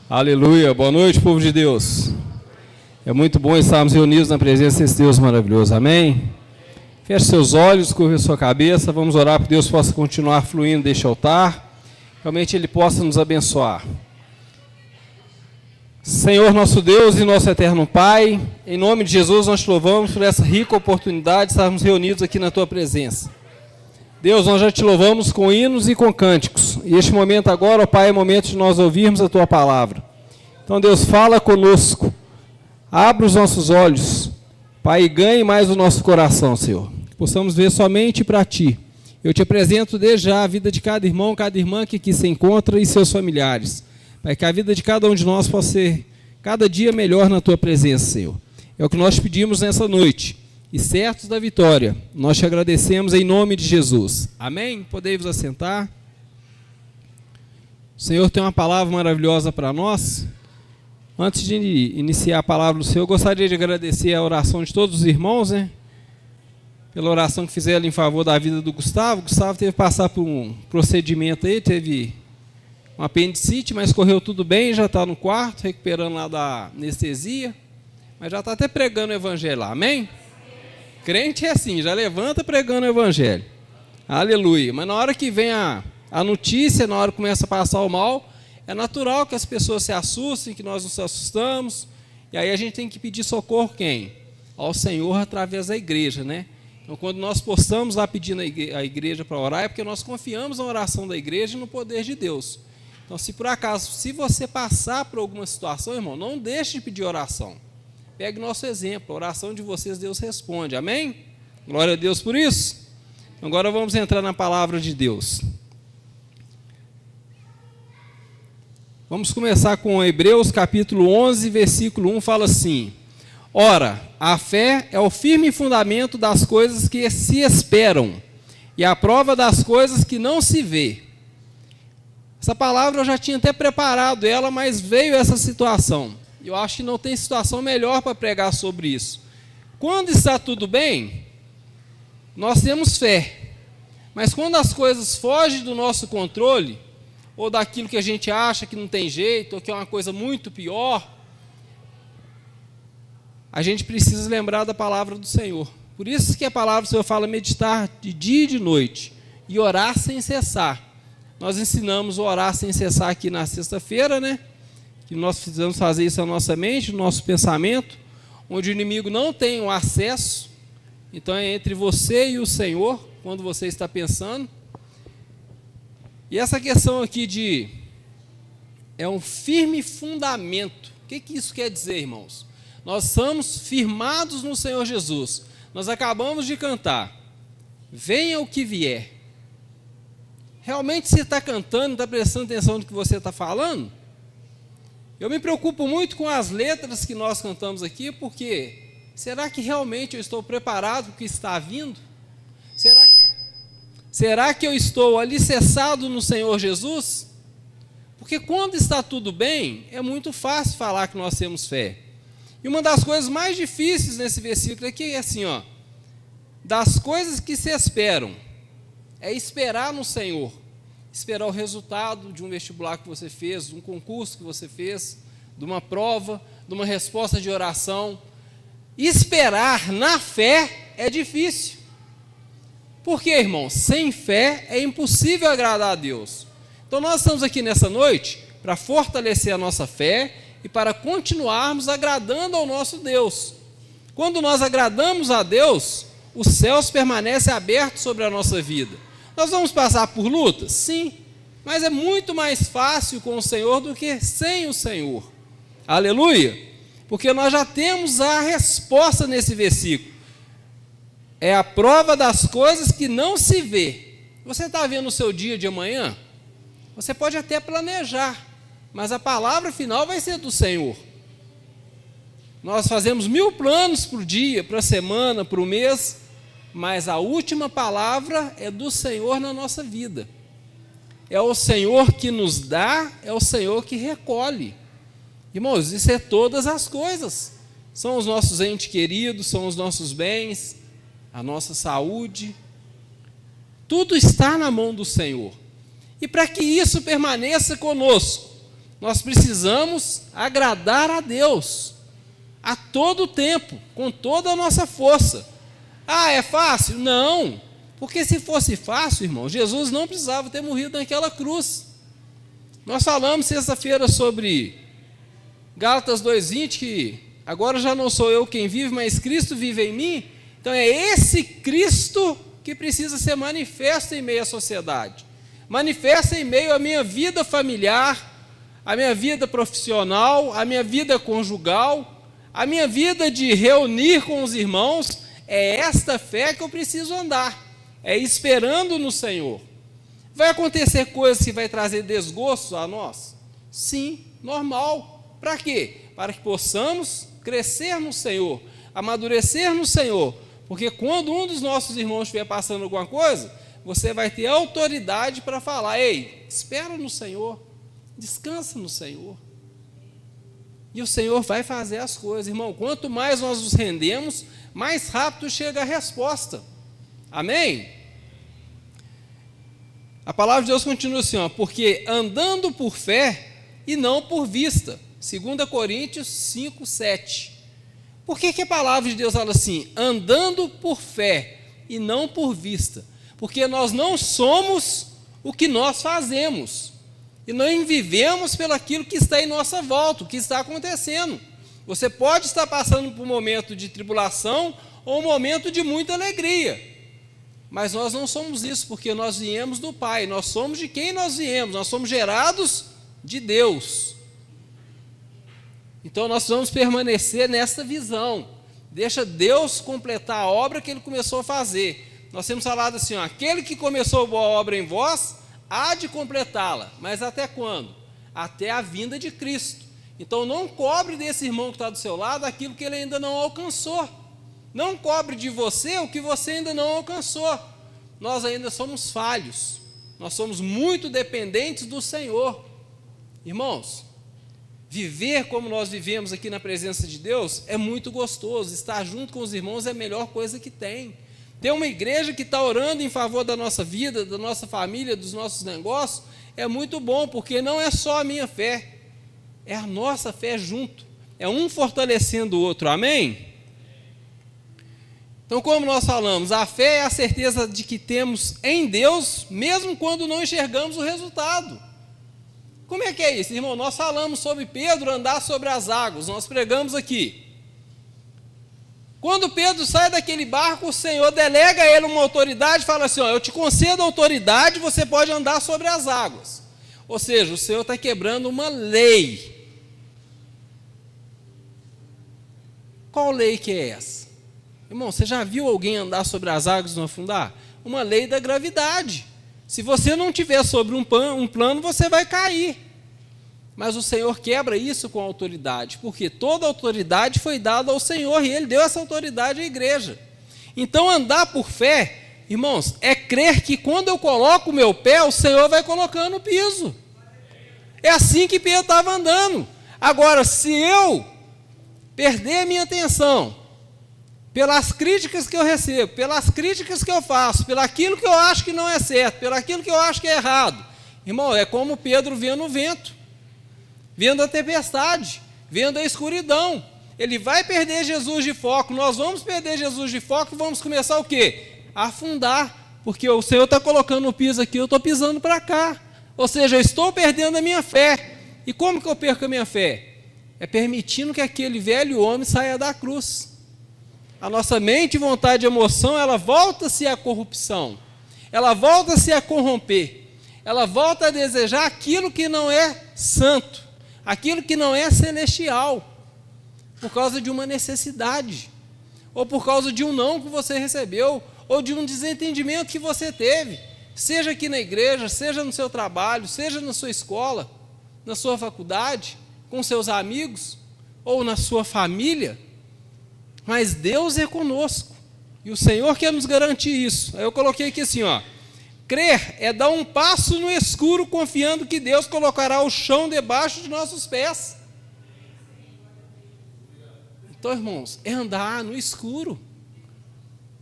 Aleluia, boa noite, povo de Deus. É muito bom estarmos reunidos na presença desse Deus maravilhoso, amém? Feche seus olhos, curva sua cabeça, vamos orar para que Deus possa continuar fluindo deste altar, realmente Ele possa nos abençoar. Senhor nosso Deus e nosso eterno Pai, em nome de Jesus nós te louvamos por essa rica oportunidade de estarmos reunidos aqui na Tua presença. Deus, nós já te louvamos com hinos e com cânticos. E este momento agora, ó Pai, é o momento de nós ouvirmos a Tua palavra. Então, Deus, fala conosco. Abra os nossos olhos, Pai, e ganhe mais o nosso coração, Senhor. Que possamos ver somente para Ti. Eu te apresento desde já a vida de cada irmão, cada irmã que aqui se encontra e seus familiares. Pai, que a vida de cada um de nós possa ser cada dia melhor na Tua presença, Senhor. É o que nós pedimos nessa noite. E certos da vitória, nós te agradecemos em nome de Jesus. Amém? Podei-vos assentar. O Senhor tem uma palavra maravilhosa para nós. Antes de iniciar a palavra do Senhor, eu gostaria de agradecer a oração de todos os irmãos, né? Pela oração que fizeram em favor da vida do Gustavo. O Gustavo teve que passar por um procedimento aí, teve um apendicite, mas correu tudo bem, já está no quarto, recuperando lá da anestesia, mas já está até pregando o evangelho lá. Amém? Crente é assim, já levanta pregando o evangelho. Aleluia. Mas na hora que vem a notícia, na hora que começa a passar o mal, é natural que as pessoas se assustem, que nós nos assustamos. E aí a gente tem que pedir socorro quem? Ao Senhor através da igreja, né? Então quando nós possamos lá pedindo a igreja para orar, é porque nós confiamos na oração da igreja e no poder de Deus. Então se por acaso, se você passar por alguma situação, irmão, não deixe de pedir oração. Pegue nosso exemplo, a oração de vocês Deus responde, amém? Glória a Deus por isso. Agora vamos entrar na palavra de Deus. Vamos começar com Hebreus capítulo 11, versículo 1, fala assim: Ora, a fé é o firme fundamento das coisas que se esperam, e a prova das coisas que não se vê. Essa palavra eu já tinha até preparado ela, mas veio essa situação. Eu acho que não tem situação melhor para pregar sobre isso. Quando está tudo bem, nós temos fé. Mas quando as coisas fogem do nosso controle, ou daquilo que a gente acha que não tem jeito, ou que é uma coisa muito pior, a gente precisa lembrar da palavra do Senhor. Por isso que a palavra do Senhor fala meditar de dia e de noite, e orar sem cessar. Nós ensinamos a orar sem cessar aqui na sexta-feira, né? Que nós precisamos fazer isso na nossa mente, no nosso pensamento, onde o inimigo não tem o acesso. Então é entre você e o Senhor, quando você está pensando. E essa questão aqui é um firme fundamento. O que isso quer dizer, irmãos? Nós estamos firmados no Senhor Jesus. Nós acabamos de cantar, venha o que vier. Realmente você está cantando, está prestando atenção no que você está falando? Eu me preocupo muito com as letras que nós cantamos aqui, porque será que realmente eu estou preparado para o que está vindo? Será que eu estou alicerçado no Senhor Jesus? Porque quando está tudo bem, é muito fácil falar que nós temos fé. E uma das coisas mais difíceis nesse versículo aqui é assim, ó, das coisas que se esperam, é esperar no Senhor. Esperar o resultado de um vestibular que você fez, de um concurso que você fez, de uma prova, de uma resposta de oração. Esperar na fé é difícil. Por quê, irmão? Sem fé é impossível agradar a Deus. Então nós estamos aqui nessa noite para fortalecer a nossa fé e para continuarmos agradando ao nosso Deus. Quando nós agradamos a Deus, os céus permanecem abertos sobre a nossa vida. Nós vamos passar por lutas? Sim, mas é muito mais fácil com o Senhor do que sem o Senhor. Aleluia! Porque nós já temos a resposta nesse versículo. É a prova das coisas que não se vê. Você está vendo o seu dia de amanhã? Você pode até planejar, mas a palavra final vai ser do Senhor. Nós fazemos 1000 planos por dia, para a semana, para o mês, mas a última palavra é do Senhor na nossa vida. É o Senhor que nos dá, é o Senhor que recolhe. Irmãos, isso é todas as coisas. São os nossos entes queridos, são os nossos bens, a nossa saúde. Tudo está na mão do Senhor. E para que isso permaneça conosco, Nós precisamos agradar a Deus a todo tempo, com toda a nossa força. Ah, é fácil? Não. Porque se fosse fácil, irmão, Jesus não precisava ter morrido naquela cruz. Nós falamos sexta-feira sobre Gálatas 2:20, que agora já não sou eu quem vive, mas Cristo vive em mim. Então é esse Cristo que precisa ser manifesto em meio à sociedade. Manifesto em meio à minha vida familiar, à minha vida profissional, à minha vida conjugal, à minha vida de reunir com os irmãos. É esta fé que eu preciso andar. É esperando no Senhor. Vai acontecer coisas que vai trazer desgosto a nós? Sim, normal. Para quê? Para que possamos crescer no Senhor, amadurecer no Senhor. Porque quando um dos nossos irmãos estiver passando alguma coisa, você vai ter autoridade para falar: ei, espera no Senhor, descansa no Senhor. E o Senhor vai fazer as coisas, irmão. Quanto mais nós nos rendemos, mais rápido chega a resposta. Amém? A palavra de Deus continua assim, ó, porque andando por fé e não por vista. 2 Coríntios 5:7. Por que a palavra de Deus fala assim? Andando por fé e não por vista. Porque nós não somos o que nós fazemos. E não vivemos pelo aquilo que está em nossa volta, o que está acontecendo. Você pode estar passando por um momento de tribulação ou um momento de muita alegria. Mas nós não somos isso, porque nós viemos do Pai. Nós somos de quem nós viemos. Nós somos gerados de Deus. Então nós vamos permanecer nessa visão. Deixa Deus completar a obra que Ele começou a fazer. Nós temos falado assim, ó, aquele que começou a boa obra em vós, há de completá-la. Mas até quando? Até a vinda de Cristo. Então não cobre desse irmão que está do seu lado aquilo que ele ainda não alcançou. Não cobre de você o que você ainda não alcançou. Nós ainda somos falhos. Nós somos muito dependentes do Senhor. Irmãos, viver como nós vivemos aqui na presença de Deus é muito gostoso. Estar junto com os irmãos é a melhor coisa que tem. Ter uma igreja que está orando em favor da nossa vida, da nossa família, dos nossos negócios, é muito bom, porque não é só a minha fé, é a nossa fé junto. É um fortalecendo o outro, amém? Então, como nós falamos, a fé é a certeza de que temos em Deus, mesmo quando não enxergamos o resultado. Como é que é isso, irmão? Nós falamos sobre Pedro andar sobre as águas, nós pregamos aqui. Quando Pedro sai daquele barco, o Senhor delega a ele uma autoridade e fala assim, ó, eu te concedo autoridade, você pode andar sobre as águas. Ou seja, o Senhor está quebrando uma lei. Qual lei que é essa? Irmão, você já viu alguém andar sobre as águas e não afundar? Uma lei da gravidade. Se você não tiver sobre um plano, você vai cair. Mas o Senhor quebra isso com autoridade, porque toda autoridade foi dada ao Senhor e Ele deu essa autoridade à igreja. Então andar por fé, irmãos, é crer que quando eu coloco o meu pé, o Senhor vai colocando o piso. É assim que Pedro estava andando. Agora, se eu perder a minha atenção pelas críticas que eu recebo, pelas críticas que eu faço, pelaquilo que eu acho que não é certo, pelaquilo que eu acho que é errado, irmão, é como Pedro vendo o vento, vendo a tempestade, vendo a escuridão. Ele vai perder Jesus de foco, nós vamos perder Jesus de foco e vamos começar o quê? A afundar, porque o Senhor está colocando o piso aqui, eu estou pisando para cá. Ou seja, eu estou perdendo a minha fé. E como que eu perco a minha fé? É permitindo que aquele velho homem saia da cruz. A nossa mente, vontade e emoção, ela volta-se à corrupção. Ela volta-se a corromper. Ela volta a desejar aquilo que não é santo, aquilo que não é celestial, por causa de uma necessidade, ou por causa de um não que você recebeu, ou de um desentendimento que você teve, seja aqui na igreja, seja no seu trabalho, seja na sua escola, na sua faculdade, com seus amigos, ou na sua família. Mas Deus é conosco, e o Senhor quer nos garantir isso. Aí eu coloquei aqui assim, ó, crer é dar um passo no escuro, confiando que Deus colocará o chão debaixo de nossos pés. Então, irmãos, é andar no escuro.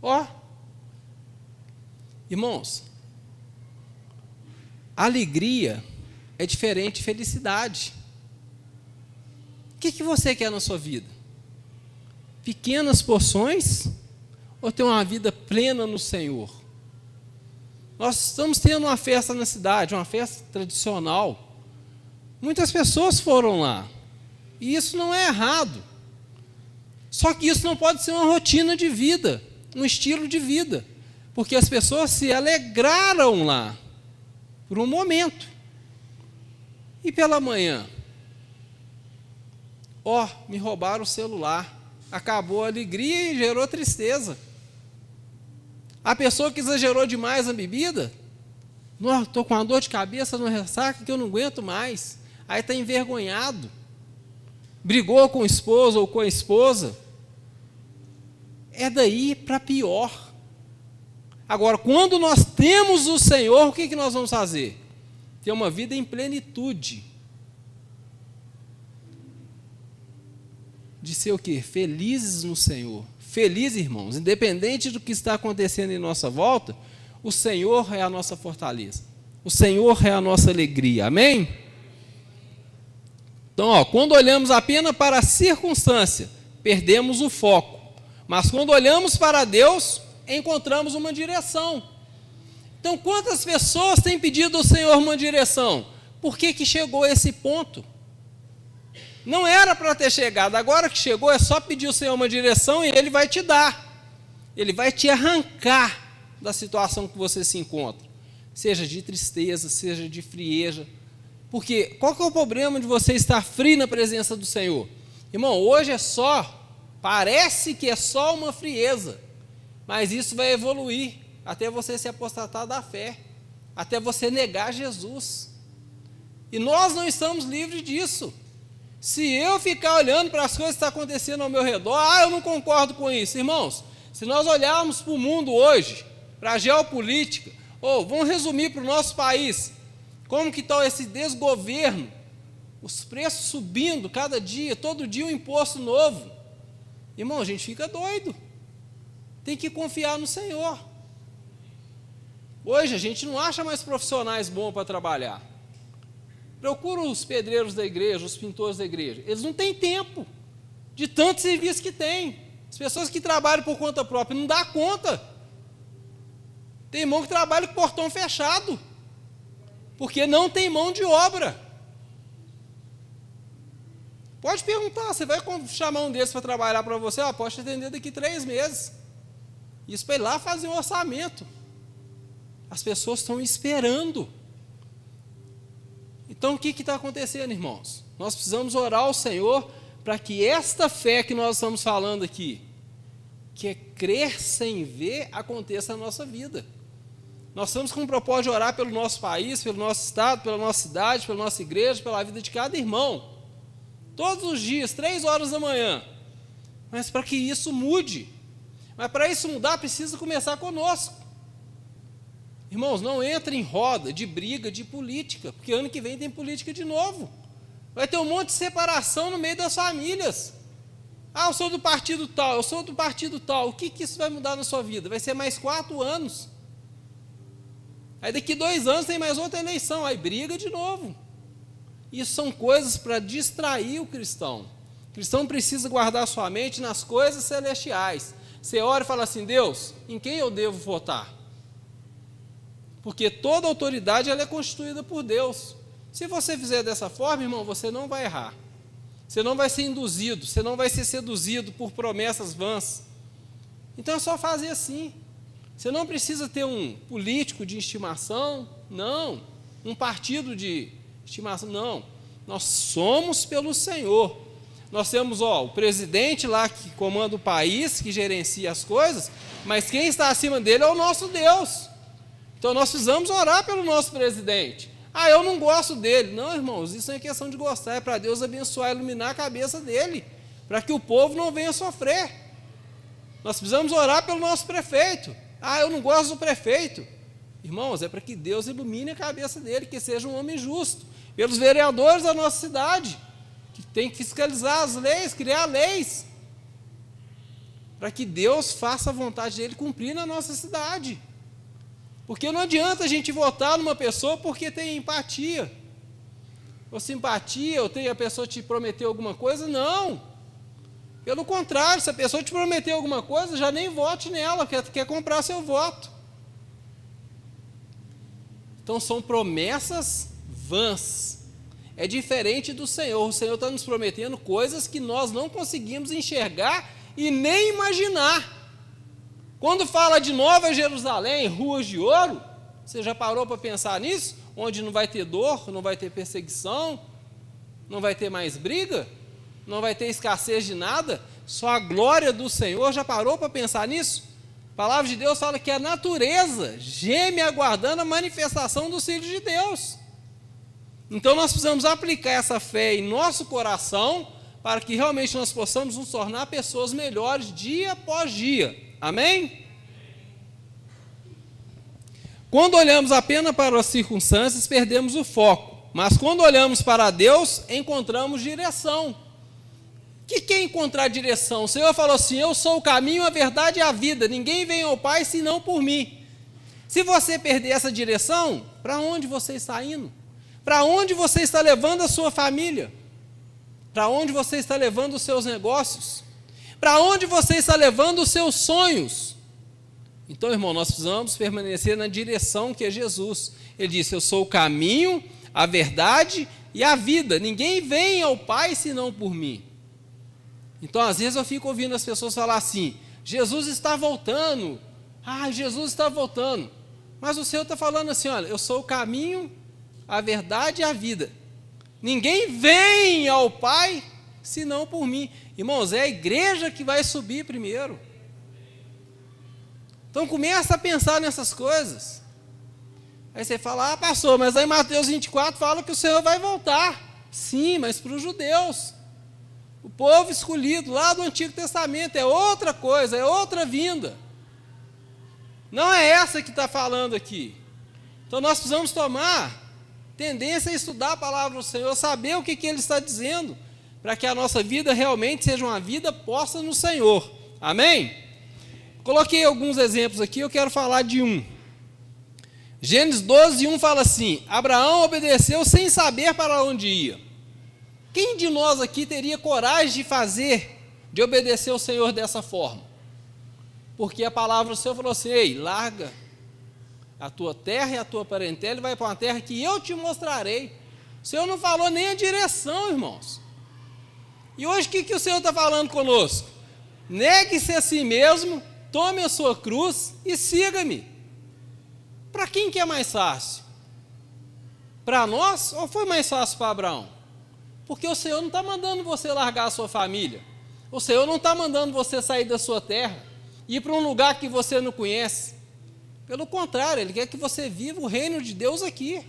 Ó, irmãos, alegria é diferente de felicidade. O que você quer na sua vida? Pequenas porções ou ter uma vida plena no Senhor? Nós estamos tendo uma festa na cidade, uma festa tradicional. Muitas pessoas foram lá. E isso não é errado. Só que isso não pode ser uma rotina de vida, um estilo de vida. Porque as pessoas se alegraram lá por um momento. E pela manhã? Me roubaram o celular. Acabou a alegria e gerou tristeza. A pessoa que exagerou demais a bebida, estou com uma dor de cabeça no ressaca que eu não aguento mais. Aí está envergonhado. Brigou com o esposo ou com a esposa. É daí para pior. Agora, quando nós temos o Senhor, o que nós vamos fazer? Ter uma vida em plenitude. De ser o quê? Felizes no Senhor. Felizes, irmãos, independente do que está acontecendo em nossa volta, o Senhor é a nossa fortaleza. O Senhor é a nossa alegria. Amém? Então, quando olhamos apenas para a circunstância, perdemos o foco. Mas quando olhamos para Deus, encontramos uma direção. Então, quantas pessoas têm pedido ao Senhor uma direção? Por que chegou a esse ponto? Não era para ter chegado, agora que chegou é só pedir ao Senhor uma direção e Ele vai te dar. Ele vai te arrancar da situação que você se encontra. Seja de tristeza, seja de frieza. Porque qual que é o problema de você estar frio na presença do Senhor? Irmão, hoje parece que é só uma frieza, mas isso vai evoluir até você se apostatar da fé, até você negar Jesus. E nós não estamos livres disso. Se eu ficar olhando para as coisas que estão acontecendo ao meu redor, eu não concordo com isso. Irmãos, se nós olharmos para o mundo hoje, para a geopolítica, vamos resumir para o nosso país, como que está esse desgoverno, os preços subindo cada dia, todo dia um imposto novo. Irmão, a gente fica doido. Tem que confiar no Senhor. Hoje a gente não acha mais profissionais bons para trabalhar. Procura os pedreiros da igreja, os pintores da igreja. Eles não têm tempo de tanto serviço que tem. As pessoas que trabalham por conta própria não dá conta. Tem irmão que trabalha com o portão fechado, porque não tem mão de obra. Pode perguntar, você vai chamar um desses para trabalhar para você? Pode te atender daqui 3 meses. Isso para ir lá fazer um orçamento. As pessoas estão esperando. Então, o que está acontecendo, irmãos? Nós precisamos orar ao Senhor para que esta fé que nós estamos falando aqui, que é crer sem ver, aconteça na nossa vida. Nós estamos com o propósito de orar pelo nosso país, pelo nosso estado, pela nossa cidade, pela nossa igreja, pela vida de cada irmão. Todos os dias, 3 horas da manhã. Mas para que isso mude. Mas para isso mudar, precisa começar conosco. Irmãos, não entre em roda de briga, de política, porque ano que vem tem política de novo. Vai ter um monte de separação no meio das famílias. Eu sou do partido tal, eu sou do partido tal. O que isso vai mudar na sua vida? Vai ser mais 4 anos. Aí daqui 2 anos tem mais outra eleição, aí briga de novo. Isso são coisas para distrair o cristão. O cristão precisa guardar a sua mente nas coisas celestiais. Você ora e fala assim: Deus, em quem eu devo votar? Porque toda autoridade ela é constituída por Deus. Se você fizer dessa forma, irmão, você não vai errar. Você não vai ser induzido, você não vai ser seduzido por promessas vãs. Então é só fazer assim. Você não precisa ter um político de estimação, não. Um partido de estimação, não. Nós somos pelo Senhor. Nós temos o presidente lá que comanda o país, que gerencia as coisas, mas quem está acima dele é o nosso Deus. Então nós precisamos orar pelo nosso presidente. Eu não gosto dele. Não, irmãos, isso não é questão de gostar, é para Deus abençoar, iluminar a cabeça dele, para que o povo não venha sofrer. Nós precisamos orar pelo nosso prefeito. Eu não gosto do prefeito. Irmãos, é para que Deus ilumine a cabeça dele, que seja um homem justo. Pelos vereadores da nossa cidade, que tem que fiscalizar as leis, criar leis, para que Deus faça a vontade dele cumprir na nossa cidade. Porque não adianta a gente votar numa pessoa porque tem empatia. ou simpatia, ou a pessoa te prometeu alguma coisa. Não. Pelo contrário, se a pessoa te prometeu alguma coisa, já nem vote nela, quer comprar seu voto. Então são promessas vãs. É diferente do Senhor. O Senhor está nos prometendo coisas que nós não conseguimos enxergar e nem imaginar. Quando fala de Nova Jerusalém, ruas de ouro, você já parou para pensar nisso? Onde não vai ter dor, não vai ter perseguição, não vai ter mais briga, não vai ter escassez de nada, só a glória do Senhor. Já parou para pensar nisso? A palavra de Deus fala que a natureza geme aguardando a manifestação dos filhos de Deus. Então nós precisamos aplicar essa fé em nosso coração para que realmente nós possamos nos tornar pessoas melhores dia após dia. Amém? Quando olhamos apenas para as circunstâncias, perdemos o foco. Mas quando olhamos para Deus, encontramos direção. O que é encontrar direção? O Senhor falou assim: eu sou o caminho, a verdade e a vida. Ninguém vem ao Pai senão por mim. Se você perder essa direção, para onde você está indo? Para onde você está levando a sua família? Para onde você está levando os seus negócios? Para onde você está levando os seus sonhos? Então, irmão, nós precisamos permanecer na direção que é Jesus. Ele disse: eu sou o caminho, a verdade e a vida. Ninguém vem ao Pai senão por mim. Então, às vezes eu fico ouvindo as pessoas falar assim: Jesus está voltando. Ah, Jesus está voltando. Mas o Senhor está falando assim: olha, eu sou o caminho, a verdade e a vida. Ninguém vem ao Pai senão por mim. Irmãos, é a igreja que vai subir primeiro. Então começa a pensar nessas coisas. Aí você fala: ah, pastor, mas aí em Mateus 24 fala que o Senhor vai voltar. Sim, mas para os judeus. O povo escolhido lá do Antigo Testamento é outra coisa, é outra vinda. Não é essa que está falando aqui. Então nós precisamos tomar tendência a estudar a palavra do Senhor, saber o que Ele está dizendo, para que a nossa vida realmente seja uma vida posta no Senhor. Amém? Coloquei alguns exemplos aqui, eu quero falar de um. Gênesis 12, 1 fala assim: Abraão obedeceu sem saber para onde ia. Quem de nós aqui teria coragem de obedecer ao Senhor dessa forma? Porque a palavra do Senhor falou assim: ei, larga a tua terra e a tua parentela e vai para uma terra que eu te mostrarei. O Senhor não falou nem a direção, irmãos. E hoje o que o Senhor está falando conosco? Negue-se a si mesmo, tome a sua cruz e siga-me. Para quem que é mais fácil? Para nós ou foi mais fácil para Abraão? Porque o Senhor não está mandando você largar a sua família. O Senhor não está mandando você sair da sua terra, ir para um lugar que você não conhece. Pelo contrário, Ele quer que você viva o reino de Deus aqui.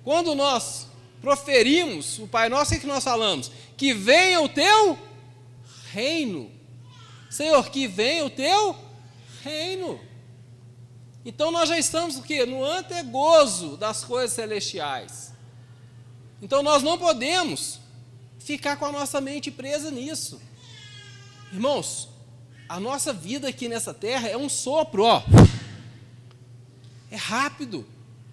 Quando nós proferimos o Pai Nosso, o que nós falamos? Que venha o teu reino. Senhor, que venha o teu reino. Então nós já estamos o quê? No antegozo das coisas celestiais. Então nós não podemos ficar com a nossa mente presa nisso. Irmãos, a nossa vida aqui nessa terra é um sopro, ó. É rápido.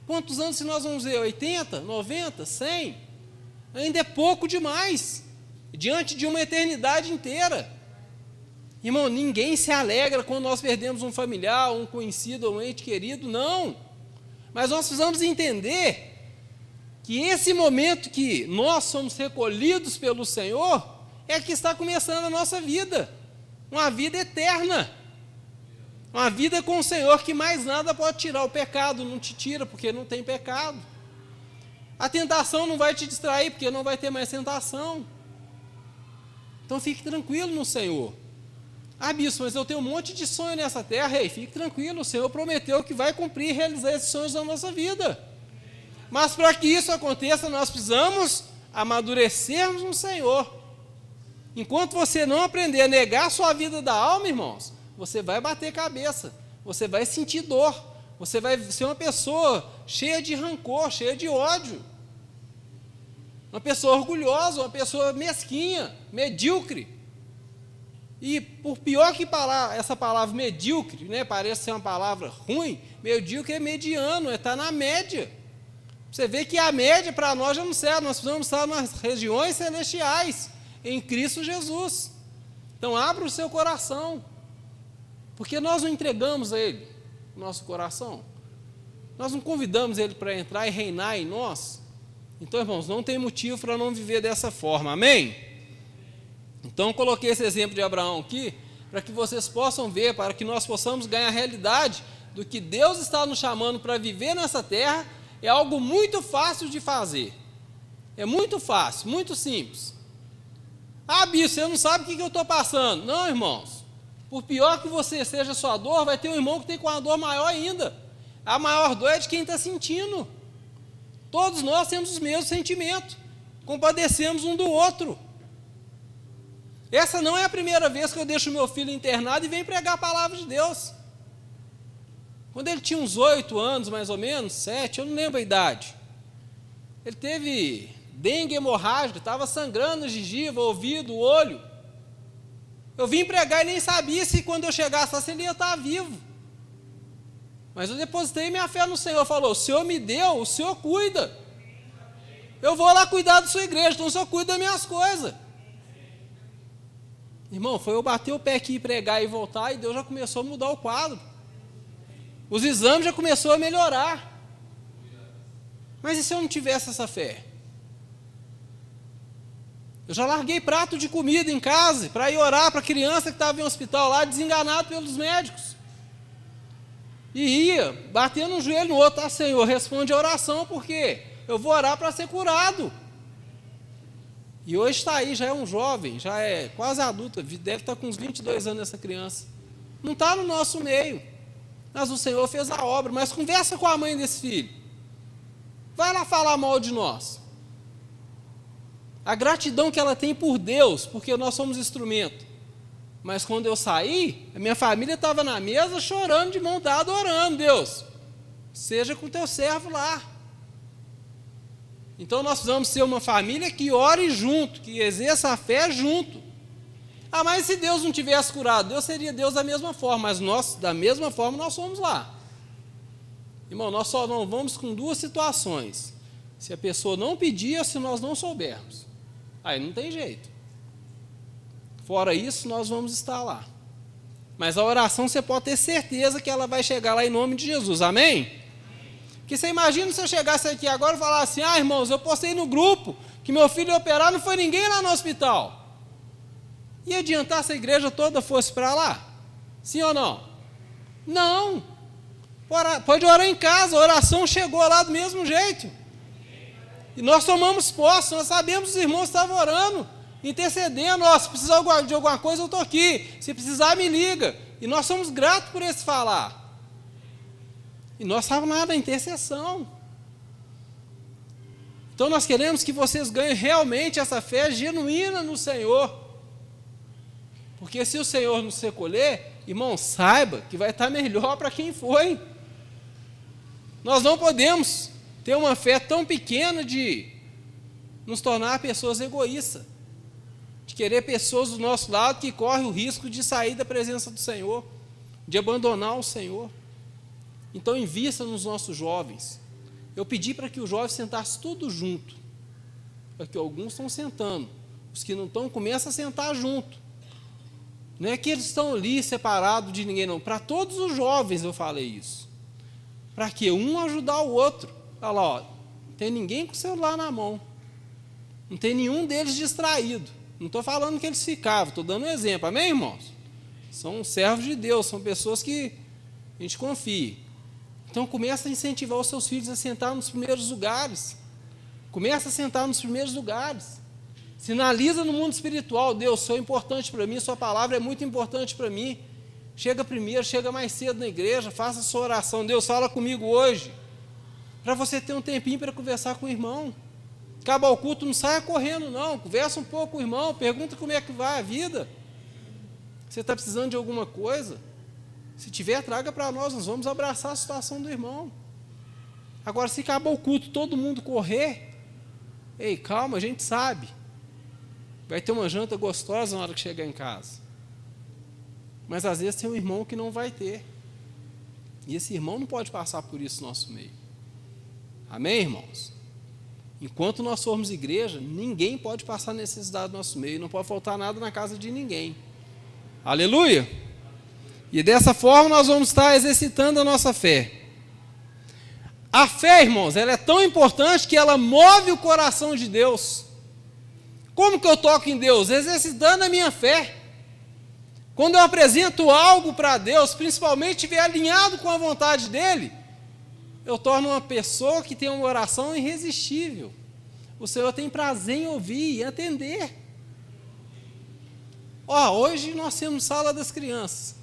Quantos anos se nós vamos ver? 80, 90, 100? Ainda é pouco demais, diante de uma eternidade inteira. Irmão, ninguém se alegra quando nós perdemos um familiar, um conhecido, um ente querido, não. Mas nós precisamos entender que esse momento que nós somos recolhidos pelo Senhor é que está começando a nossa vida. Uma vida eterna. Uma vida com o Senhor que mais nada pode tirar. O pecado não te tira porque não tem pecado. A tentação não vai te distrair porque não vai ter mais tentação. Então fique tranquilo no Senhor. Ah, bispo, mas eu tenho um monte de sonho nessa terra. Ei, fique tranquilo, o Senhor prometeu que vai cumprir e realizar esses sonhos na nossa vida. Mas para que isso aconteça, nós precisamos amadurecermos no Senhor. Enquanto você não aprender a negar a sua vida da alma, irmãos, você vai bater cabeça, você vai sentir dor, você vai ser uma pessoa cheia de rancor, cheia de ódio. Uma pessoa orgulhosa, uma pessoa mesquinha, medíocre. E por pior que essa palavra medíocre, né, parece ser uma palavra ruim, medíocre é mediano, está na média. Você vê que a média para nós já não serve, nós precisamos estar nas regiões celestiais, em Cristo Jesus. Então abra o seu coração, porque nós não entregamos a Ele o nosso coração, nós não convidamos Ele para entrar e reinar em nós. Então, irmãos, não tem motivo para não viver dessa forma, amém? Então, eu coloquei esse exemplo de Abraão aqui, para que vocês possam ver, para que nós possamos ganhar a realidade do que Deus está nos chamando para viver nessa terra. É algo muito fácil de fazer, é muito fácil, muito simples. Ah, bicho, você não sabe o que eu estou passando. Não, irmãos, por pior que você seja a sua dor, vai ter um irmão que tem com uma dor maior ainda. A maior dor é de quem está sentindo. Todos nós temos os mesmos sentimentos, compadecemos um do outro. Essa não é a primeira vez que eu deixo meu filho internado e venho pregar a palavra de Deus. Quando ele tinha uns 8 anos, mais ou menos, 7, eu não lembro a idade, ele teve dengue hemorrágica, estava sangrando a gengiva, o ouvido, o olho. Eu vim pregar e nem sabia se quando eu chegasse lá, se ele ia estar vivo. Mas eu depositei minha fé no Senhor, falou, o Senhor me deu, o Senhor cuida. Eu vou lá cuidar da sua igreja, então o Senhor cuida das minhas coisas. Irmão, foi eu bater o pé aqui, pregar e voltar, e Deus já começou a mudar o quadro. Os exames já começaram a melhorar. Mas e se eu não tivesse essa fé? Eu já larguei prato de comida em casa para ir orar para a criança que estava em hospital lá, desenganado pelos médicos. E ia, batendo um joelho no outro, Senhor, responde a oração, porque eu vou orar para ser curado. E hoje está aí, já é um jovem, já é quase adulto, deve estar com uns 22 anos essa criança. Não está no nosso meio. Mas o Senhor fez a obra. Mas conversa com a mãe desse filho. Vai lá falar mal de nós. A gratidão que ela tem por Deus, porque nós somos instrumento. Mas quando eu saí, a minha família estava na mesa chorando de mão dada, orando, Deus, seja com o teu servo lá. Então nós precisamos ser uma família que ore junto, que exerça a fé junto. Ah, mas se Deus não tivesse curado, Deus seria Deus da mesma forma, mas nós, da mesma forma, nós somos lá. Irmão, nós só não vamos com duas situações. Se a pessoa não pedir ou se nós não soubermos. Aí não tem jeito. Fora isso, nós vamos estar lá. Mas a oração, você pode ter certeza que ela vai chegar lá em nome de Jesus, amém? Porque você imagina se eu chegasse aqui agora e falasse assim, irmãos, eu postei no grupo que meu filho ia operar, não foi ninguém lá no hospital. Ia adiantar se a igreja toda fosse para lá? Sim ou não? Não. Pode orar em casa, a oração chegou lá do mesmo jeito. E nós tomamos posse, nós sabemos que os irmãos estavam orando, intercedendo, se precisar de alguma coisa eu estou aqui, se precisar me liga. E nós somos gratos por esse falar. E nós estávamos lá na intercessão. Então nós queremos que vocês ganhem realmente essa fé genuína no Senhor. Porque se o Senhor nos recolher, irmão, saiba que vai estar melhor para quem foi. Nós não podemos ter uma fé tão pequena de nos tornar pessoas egoístas, de querer pessoas do nosso lado que correm o risco de sair da presença do Senhor, de abandonar o Senhor. Então invista nos nossos jovens. Eu pedi para que os jovens sentassem tudo junto, porque alguns estão sentando, os que não estão começam a sentar junto. Não é que eles estão ali separados de ninguém, não. Para todos os jovens eu falei isso. Para que um ajudar o outro. Olha lá, não tem ninguém com o celular na mão. Não tem nenhum deles distraído. Não estou falando que eles ficavam, estou dando um exemplo. Amém, irmãos? São servos de Deus, são pessoas que a gente confia. Então começa a incentivar os seus filhos a sentar nos primeiros lugares. Começa a sentar nos primeiros lugares. Sinaliza no mundo espiritual, Deus, sou importante para mim, sua palavra é muito importante para mim. Chega primeiro, chega mais cedo na igreja, faça a sua oração. Deus, fala comigo hoje. Para você ter um tempinho para conversar com o irmão. Acaba o culto, não saia correndo não. Conversa um pouco com o irmão, pergunta como é que vai a vida. Você está precisando de alguma coisa? Se tiver, traga para nós vamos abraçar a situação do irmão. Agora, se acabar o culto, todo mundo correr, ei, calma, a gente sabe. Vai ter uma janta gostosa na hora que chegar em casa. Mas às vezes tem um irmão que não vai ter. E esse irmão não pode passar por isso no nosso meio. Amém, irmãos? Enquanto nós formos igreja, ninguém pode passar necessidade no nosso meio, não pode faltar nada na casa de ninguém. Aleluia! E dessa forma nós vamos estar exercitando a nossa fé. A fé, irmãos, ela é tão importante que ela move o coração de Deus. Como que eu toco em Deus? Exercitando a minha fé. Quando eu apresento algo para Deus, principalmente estiver alinhado com a vontade dEle, eu torno uma pessoa que tem uma oração irresistível. O Senhor tem prazer em ouvir e atender. Hoje nós temos sala das crianças.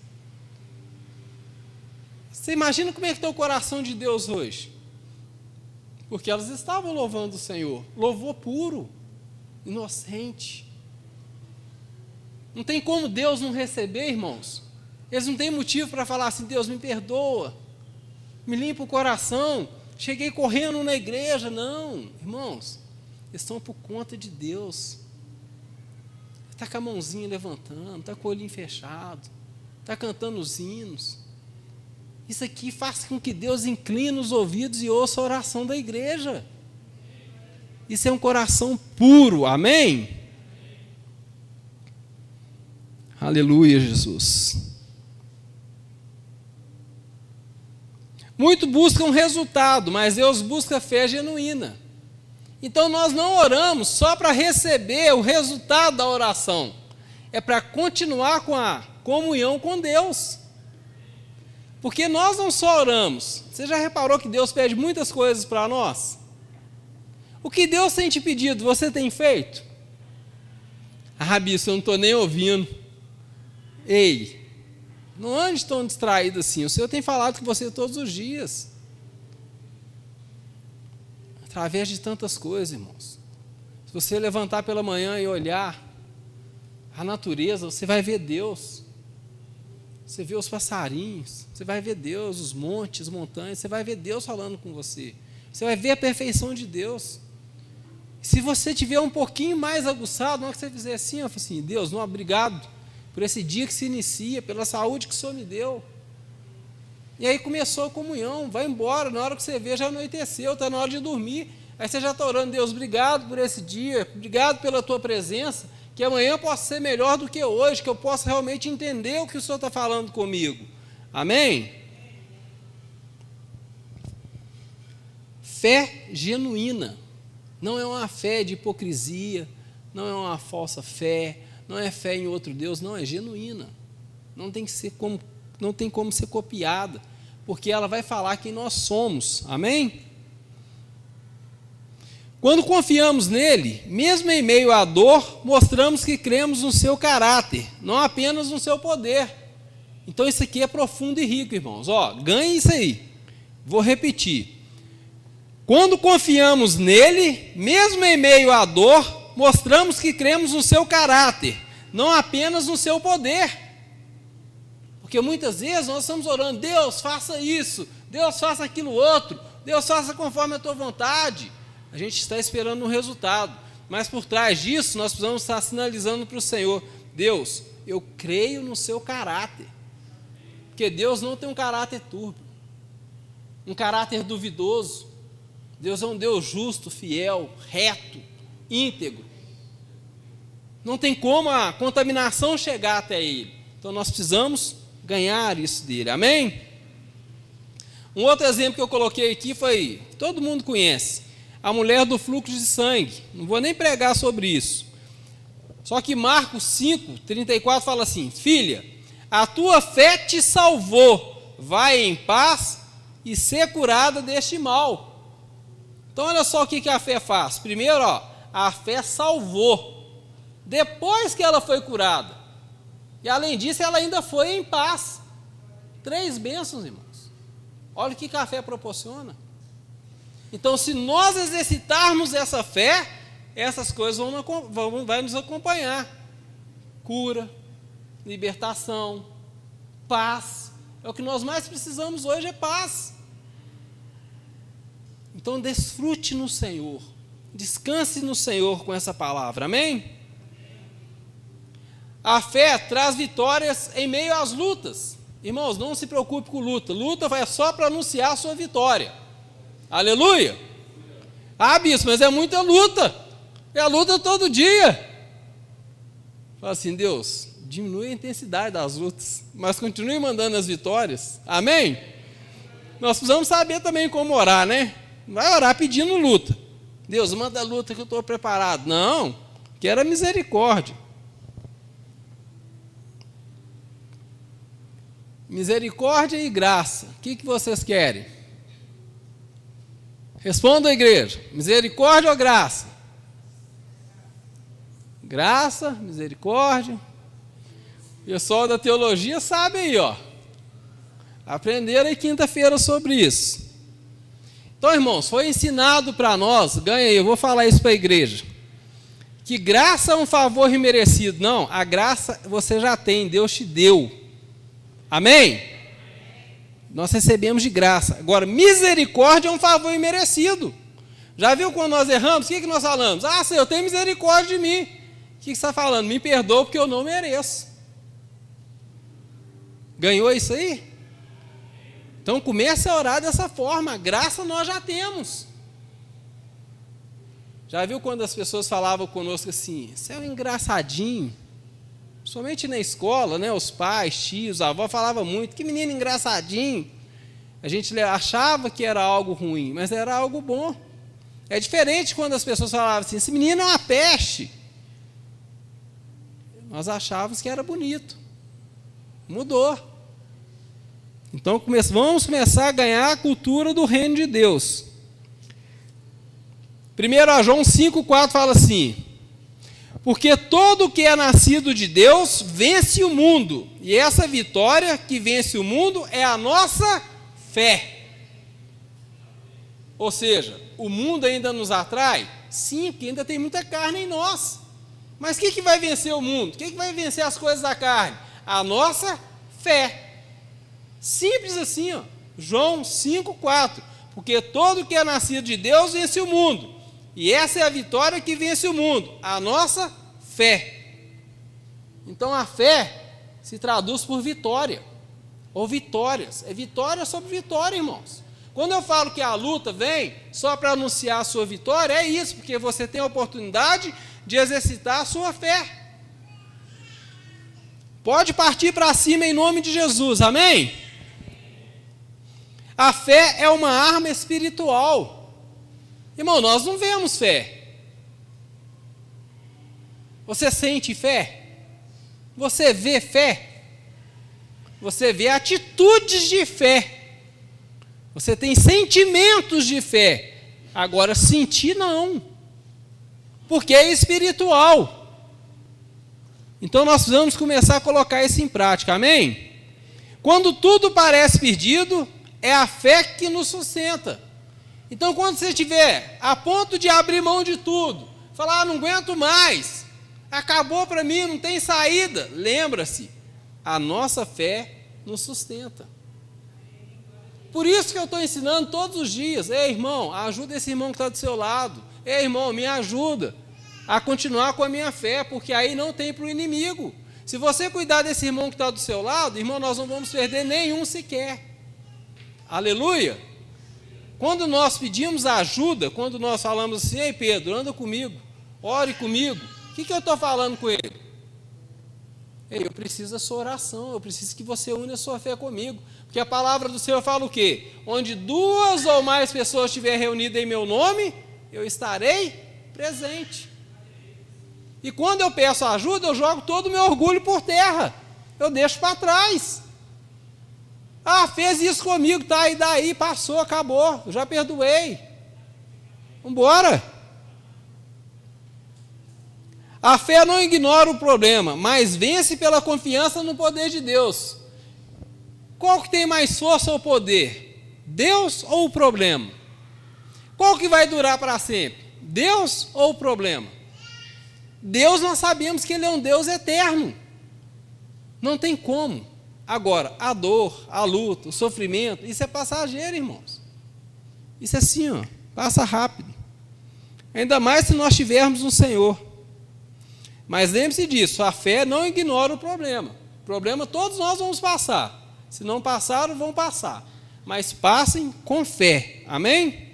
Você imagina como é que está o coração de Deus hoje? Porque elas estavam louvando o Senhor. Louvor puro, inocente. Não tem como Deus não receber, irmãos. Eles não têm motivo para falar assim: Deus, me perdoa, me limpa o coração, cheguei correndo na igreja. Não, irmãos, eles estão por conta de Deus. Está com a mãozinha levantando, está com o olhinho fechado, está cantando os hinos. Isso aqui faz com que Deus incline os ouvidos e ouça a oração da igreja. Isso é um coração puro, amém? Aleluia, Jesus. Muitos buscam resultado, mas Deus busca fé genuína. Então nós não oramos só para receber o resultado da oração, é para continuar com a comunhão com Deus. Porque nós não só oramos, você já reparou que Deus pede muitas coisas para nós? O que Deus tem te pedido, você tem feito? Bispo, eu não estou nem ouvindo. Ei, não ande tão distraído assim, o Senhor tem falado com você todos os dias. Através de tantas coisas, irmãos. Se você levantar pela manhã e olhar a natureza, você vai ver Deus. Você vê os passarinhos, você vai ver Deus, os montes, as montanhas, você vai ver Deus falando com você. Você vai ver a perfeição de Deus. Se você tiver um pouquinho mais aguçado, na hora que você fizer assim, eu falo assim: Deus, não, obrigado por esse dia que se inicia, pela saúde que o Senhor me deu. E aí começou a comunhão, vai embora, na hora que você vê já anoiteceu, está na hora de dormir. Aí você já está orando: Deus, obrigado por esse dia, obrigado pela tua presença, que amanhã possa ser melhor do que hoje, que eu possa realmente entender o que o Senhor está falando comigo. Amém? Fé genuína. Não é uma fé de hipocrisia, não é uma falsa fé, não é fé em outro Deus, não, é genuína. Não tem como ser copiada, porque ela vai falar quem nós somos. Amém? Quando confiamos nele, mesmo em meio à dor, mostramos que cremos no seu caráter, não apenas no seu poder. Então isso aqui é profundo e rico, irmãos. Ganhe isso aí. Vou repetir. Quando confiamos nele, mesmo em meio à dor, mostramos que cremos no seu caráter, não apenas no seu poder. Porque muitas vezes nós estamos orando: Deus, faça isso, Deus, faça aquilo outro, Deus, faça conforme a tua vontade. A gente está esperando um resultado, mas por trás disso nós precisamos estar sinalizando para o Senhor: Deus, eu creio no seu caráter. Porque Deus não tem um caráter túrbio, um caráter duvidoso. Deus é um Deus justo, fiel, reto, íntegro. Não tem como a contaminação chegar até Ele. Então nós precisamos ganhar isso dele. Amém? Um outro exemplo que eu coloquei aqui foi, todo mundo conhece, a mulher do fluxo de sangue. Não vou nem pregar sobre isso. Só que Marcos 5:34 fala assim: filha, a tua fé te salvou, vai em paz e ser curada deste mal. Então olha só o que a fé faz. Primeiro, a fé salvou. Depois que ela foi curada. E além disso, ela ainda foi em paz. 3 bênçãos, irmãos. Olha o que a fé proporciona. Então, se nós exercitarmos essa fé, essas coisas vão nos acompanhar. Cura, libertação, paz. É o que nós mais precisamos hoje, é paz. Então, desfrute no Senhor. Descanse no Senhor com essa palavra. Amém? A fé traz vitórias em meio às lutas. Irmãos, não se preocupe com luta. Luta vai só para anunciar a sua vitória. Aleluia! Ah, bispo, mas é muita luta. É a luta todo dia. Fala assim, Deus, diminui a intensidade das lutas, mas continue mandando as vitórias. Amém? Nós precisamos saber também como orar, né? Não vai orar pedindo luta. Deus, manda a luta que eu estou preparado. Não, quero a misericórdia. Misericórdia e graça. O que vocês querem? Responda, igreja. Misericórdia ou graça? Graça, misericórdia. O pessoal da teologia sabe aí, ó. Aprenderam aí quinta-feira sobre isso. Então, irmãos, foi ensinado para nós, ganha aí, eu vou falar isso para a igreja, que graça é um favor imerecido. Não, a graça você já tem, Deus te deu. Amém? Nós recebemos de graça. Agora, misericórdia é um favor imerecido. Já viu quando nós erramos? O que nós falamos? Ah, Senhor, tem misericórdia de mim. O que você está falando? Me perdoa porque eu não mereço. Ganhou isso aí? Então comece a orar dessa forma. Graça nós já temos. Já viu quando as pessoas falavam conosco assim, você é um engraçadinho? Somente na escola, né, os pais, tios, a avó falava muito, que menino engraçadinho. A gente achava que era algo ruim, mas era algo bom. É diferente quando as pessoas falavam assim, esse menino é uma peste. Nós achávamos que era bonito. Mudou. Então vamos começar a ganhar a cultura do reino de Deus. 1 João 5,4 fala assim, porque todo o que é nascido de Deus vence o mundo, e essa vitória que vence o mundo é a nossa fé. Ou seja, o mundo ainda nos atrai? Sim, porque ainda tem muita carne em nós. Mas o que vai vencer o mundo? O que vai vencer as coisas da carne? A nossa fé. Simples assim, ó. João 5,4. Porque todo que é nascido de Deus vence o mundo. E essa é a vitória que vence o mundo. A nossa fé. Então a fé se traduz por vitória. Ou vitórias. É vitória sobre vitória, irmãos. Quando eu falo que a luta vem só para anunciar a sua vitória, é isso. Porque você tem a oportunidade de exercitar a sua fé. Pode partir para cima em nome de Jesus. Amém? A fé é uma arma espiritual. Irmão, nós não vemos fé. Você sente fé? Você vê fé? Você vê atitudes de fé. Você tem sentimentos de fé. Agora, sentir não. Porque é espiritual. Então, nós precisamos começar a colocar isso em prática. Amém? Quando tudo parece perdido, é a fé que nos sustenta. Então, quando você estiver a ponto de abrir mão de tudo, falar, não aguento mais, acabou para mim, não tem saída, lembra-se, a nossa fé nos sustenta. Por isso que eu estou ensinando todos os dias, ei irmão, ajuda esse irmão que está do seu lado, ei irmão, me ajuda a continuar com a minha fé, porque aí não tem para o inimigo. Se você cuidar desse irmão que está do seu lado, irmão, nós não vamos perder nenhum sequer. Aleluia! Quando nós pedimos ajuda, quando nós falamos assim, ei Pedro, anda comigo, ore comigo, o que eu estou falando com ele? Ei, eu preciso da sua oração, eu preciso que você une a sua fé comigo, porque a palavra do Senhor fala o quê? Onde 2 ou mais pessoas estiverem reunidas em meu nome, eu estarei presente. E quando eu peço ajuda, eu jogo todo o meu orgulho por terra, eu deixo para trás. Ah, fez isso comigo, tá, e daí, passou, acabou, eu já perdoei. Vamos embora. A fé não ignora o problema, mas vence pela confiança no poder de Deus. Qual que tem mais força ou poder? Deus ou o problema? Qual que vai durar para sempre? Deus ou o problema? Deus, nós sabemos que Ele é um Deus eterno. Não tem como. Agora, a dor, a luta, o sofrimento, isso é passageiro, irmãos. Isso é assim, ó, passa rápido. Ainda mais se nós tivermos um Senhor. Mas lembre-se disso, a fé não ignora o problema. O problema todos nós vamos passar. Se não passaram, vão passar. Mas passem com fé. Amém?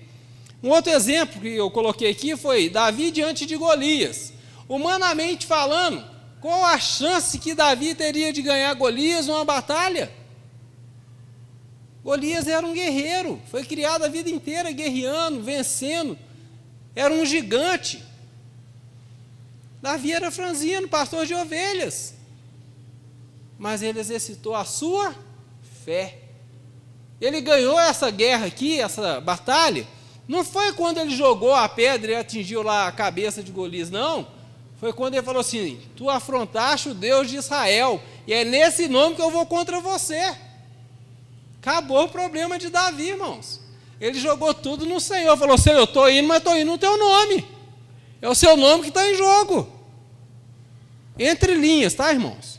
Um outro exemplo que eu coloquei aqui foi Davi diante de Golias. Humanamente falando, qual a chance que Davi teria de ganhar Golias numa batalha? Golias era um guerreiro, foi criado a vida inteira guerreando, vencendo, era um gigante. Davi era franzino, pastor de ovelhas, mas ele exercitou a sua fé. Ele ganhou essa guerra aqui, essa batalha, não foi quando ele jogou a pedra e atingiu lá a cabeça de Golias, não. Foi quando ele falou assim: tu afrontaste o Deus de Israel, e é nesse nome que eu vou contra você. Acabou o problema de Davi, irmãos. Ele jogou tudo no Senhor, falou: Senhor, eu estou indo, mas estou indo no teu nome. É o seu nome que está em jogo. Entre linhas, tá, irmãos?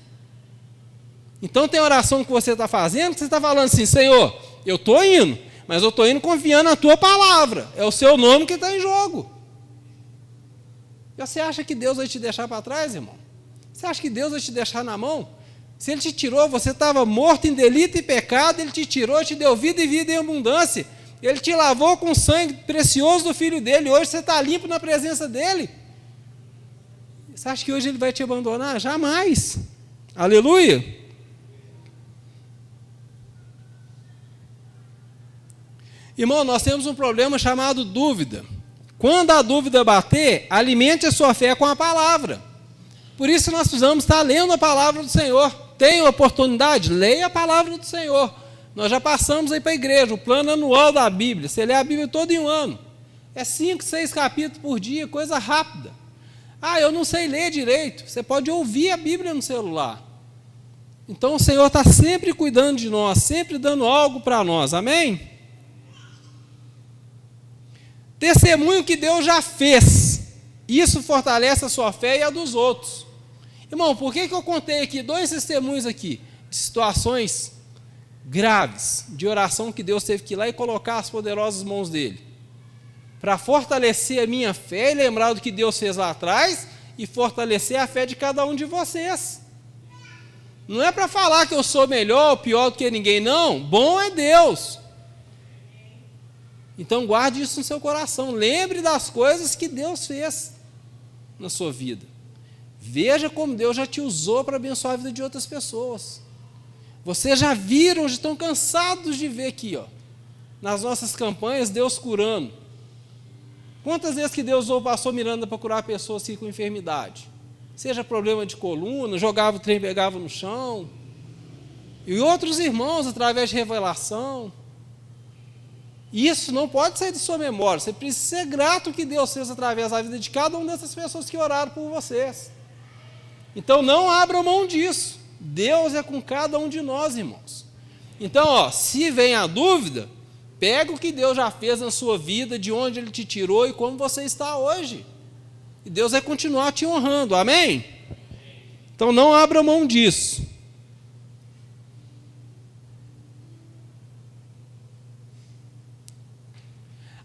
Então tem oração que você está fazendo, que você está falando assim: Senhor, eu estou indo, mas eu estou indo confiando na tua palavra. É o seu nome que está em jogo. E você acha que Deus vai te deixar para trás, irmão? Você acha que Deus vai te deixar na mão? Se Ele te tirou, você estava morto em delito e pecado, Ele te tirou, te deu vida e vida em abundância. Ele te lavou com o sangue precioso do Filho dEle. Hoje você está limpo na presença dEle. Você acha que hoje Ele vai te abandonar? Jamais. Aleluia. Irmão, nós temos um problema chamado dúvida. Quando a dúvida bater, alimente a sua fé com a palavra. Por isso nós precisamos estar lendo a palavra do Senhor. Tem oportunidade? Leia a palavra do Senhor. Nós já passamos aí para a igreja, o plano anual da Bíblia. Você lê a Bíblia todo em um ano. É 5, 6 capítulos por dia, coisa rápida. Ah, eu não sei ler direito. Você pode ouvir a Bíblia no celular. Então o Senhor está sempre cuidando de nós, sempre dando algo para nós. Amém? Testemunho que Deus já fez. Isso fortalece a sua fé e a dos outros. Irmão, por que eu contei aqui 2 testemunhos aqui? De situações graves, de oração que Deus teve que ir lá e colocar as poderosas mãos dele. Para fortalecer a minha fé e lembrar do que Deus fez lá atrás e fortalecer a fé de cada um de vocês. Não é para falar que eu sou melhor ou pior do que ninguém, não. Bom é Deus. Então guarde isso no seu coração. Lembre das coisas que Deus fez na sua vida. Veja como Deus já te usou para abençoar a vida de outras pessoas. Vocês já viram, já estão cansados de ver aqui, ó, nas nossas campanhas, Deus curando. Quantas vezes que Deus usou o pastor Miranda para curar pessoas assim, com enfermidade? Seja problema de coluna, jogava o trem, pegava no chão. E outros irmãos, através de revelação. Isso não pode sair de sua memória. Você precisa ser grato que Deus fez através da vida de cada uma dessas pessoas que oraram por vocês. Então não abra mão disso. Deus é com cada um de nós, irmãos. Então, ó, se vem a dúvida, pega o que Deus já fez na sua vida, de onde Ele te tirou e como você está hoje. E Deus vai continuar te honrando, amém? Então não abra mão disso.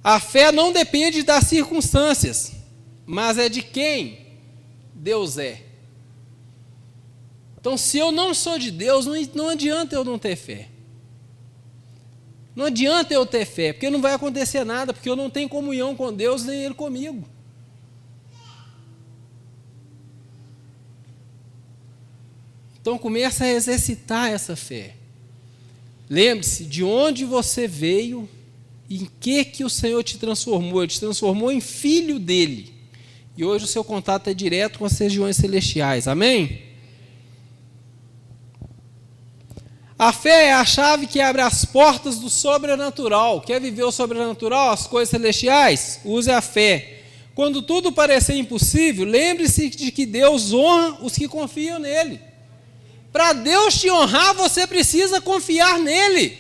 A fé não depende das circunstâncias, mas é de quem Deus é. Então, se eu não sou de Deus, não adianta eu não ter fé. Não adianta eu ter fé, porque não vai acontecer nada, porque eu não tenho comunhão com Deus, nem Ele comigo. Então, comece a exercitar essa fé. Lembre-se de onde você veio e em que o Senhor te transformou. Ele te transformou em filho dEle. E hoje o seu contato é direto com as regiões celestiais. Amém? A fé é a chave que abre as portas do sobrenatural. Quer viver o sobrenatural, as coisas celestiais? Use a fé. Quando tudo parecer impossível, lembre-se de que Deus honra os que confiam nele. Para Deus te honrar, você precisa confiar nele.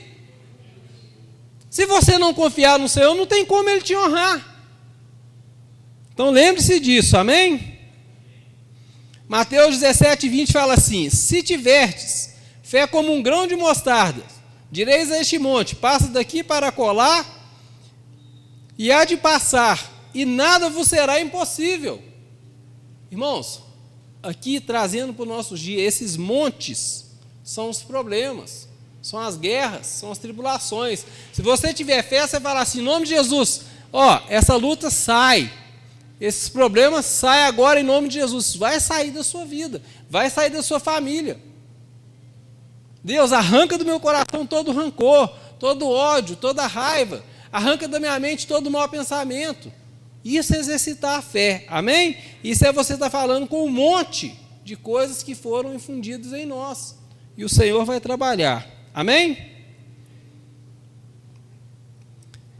Se você não confiar no Senhor, não tem como Ele te honrar. Então lembre-se disso, amém? Mateus 17:20 fala assim: se tiverdes fé como um grão de mostarda, direis a este monte, passa daqui para colar, e há de passar, e nada vos será impossível. Irmãos, aqui trazendo para o nosso dia, esses montes são os problemas, são as guerras, são as tribulações. Se você tiver fé, você fala assim, em nome de Jesus, Ó, essa luta sai. Esses problemas saem agora em nome de Jesus. Vai sair da sua vida. Vai sair da sua família. Deus, arranca do meu coração todo rancor, todo ódio, toda raiva. Arranca da minha mente todo mau pensamento. Isso é exercitar a fé. Amém? Isso é você estar falando com um monte de coisas que foram infundidas em nós. E o Senhor vai trabalhar. Amém?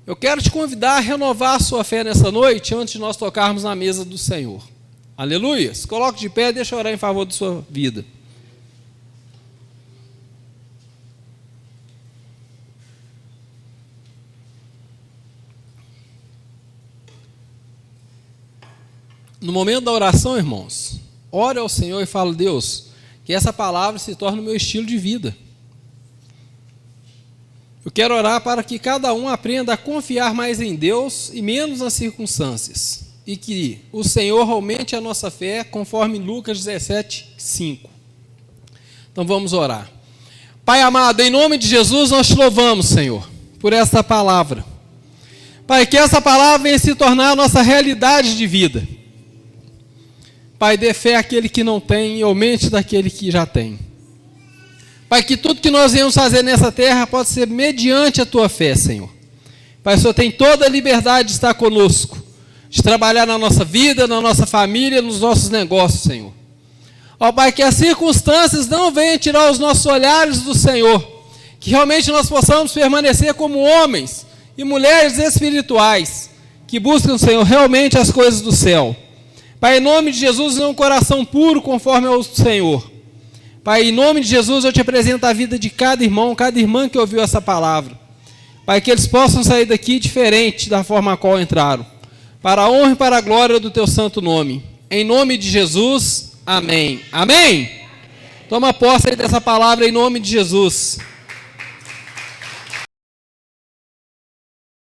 Eu quero te convidar a renovar a sua fé nessa noite, antes de nós tocarmos na mesa do Senhor. Aleluia! Se coloque de pé e deixa eu orar em favor da sua vida. No momento da oração, irmãos, ore ao Senhor e fale: Deus, que essa palavra se torne o meu estilo de vida. Eu quero orar para que cada um aprenda a confiar mais em Deus e menos nas circunstâncias. E que o Senhor aumente a nossa fé, conforme Lucas 17, 5. Então vamos orar. Pai amado, em nome de Jesus nós te louvamos, Senhor, por esta palavra. Pai, que essa palavra venha se tornar a nossa realidade de vida. Pai, dê fé àquele que não tem e aumente daquele que já tem. Pai, que tudo que nós viemos fazer nessa terra pode ser mediante a tua fé, Senhor. Pai, o Senhor tem toda a liberdade de estar conosco, de trabalhar na nossa vida, na nossa família, nos nossos negócios, Senhor. Ó Pai, que as circunstâncias não venham tirar os nossos olhares do Senhor, que realmente nós possamos permanecer como homens e mulheres espirituais, que buscam, Senhor, realmente as coisas do céu. Pai, em nome de Jesus, dê um coração puro conforme ao Senhor. Pai, em nome de Jesus, eu te apresento a vida de cada irmão, cada irmã que ouviu essa palavra. Pai, que eles possam sair daqui diferente da forma a qual entraram. Para a honra e para a glória do teu santo nome. Em nome de Jesus, amém. Amém? Toma posse aí dessa palavra em nome de Jesus.